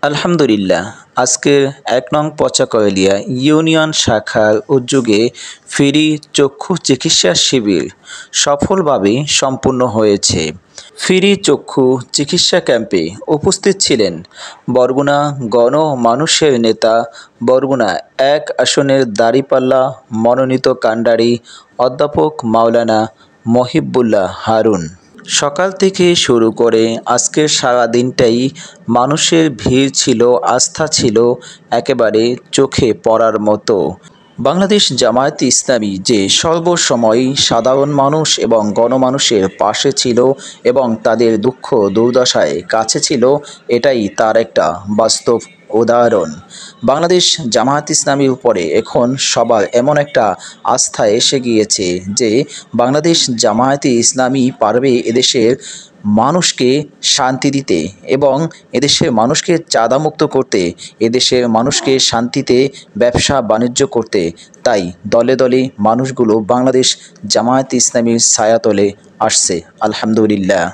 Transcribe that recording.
আলহামদুলিল্লাহ। আজকের ১ নং পচাকলিয়া ইউনিয়ন শাখার উদ্যোগে ফ্রি চক্ষু চিকিৎসা শিবির সফলভাবে সম্পন্ন হয়েছে। ফ্রি চক্ষু চিকিৎসা ক্যাম্পে উপস্থিত ছিলেন বরগুনা গণমানুষের নেতা, বরগুনা ১ আসনের দাঁড়িপাল্লা মনোনীত কান্ডারি অধ্যাপক মাওলানা মহিবুল্লাহ হারুন। সকাল থেকে শুরু করে আজকের সারা দিনটাই মানুষের ভিড় ছিল, আস্থা ছিল একেবারে চোখে পড়ার মতো। বাংলাদেশ জামায়াতে ইসলামী যে সর্বসময় সাধারণ মানুষ এবং গণমানুষের পাশে ছিল এবং তাদের দুঃখ দুর্দশায় কাছে ছিল, এটাই তার একটা বাস্তব উদাহরণ। বাংলাদেশ জামায়াতে ইসলামীর উপরে এখন সবার এমন একটা আস্থা এসে গিয়েছে যে বাংলাদেশ জামায়াতে ইসলামী পারবে এদেশের মানুষকে শান্তি দিতে এবং এদেশের মানুষকে চাঁদামুক্ত করতে, এদেশের মানুষকে শান্তিতে ব্যবসা বাণিজ্য করতে। তাই দলে দলে মানুষগুলো বাংলাদেশ জামায়াতে ইসলামীর ছায়াতলে আসছে। আলহামদুলিল্লাহ।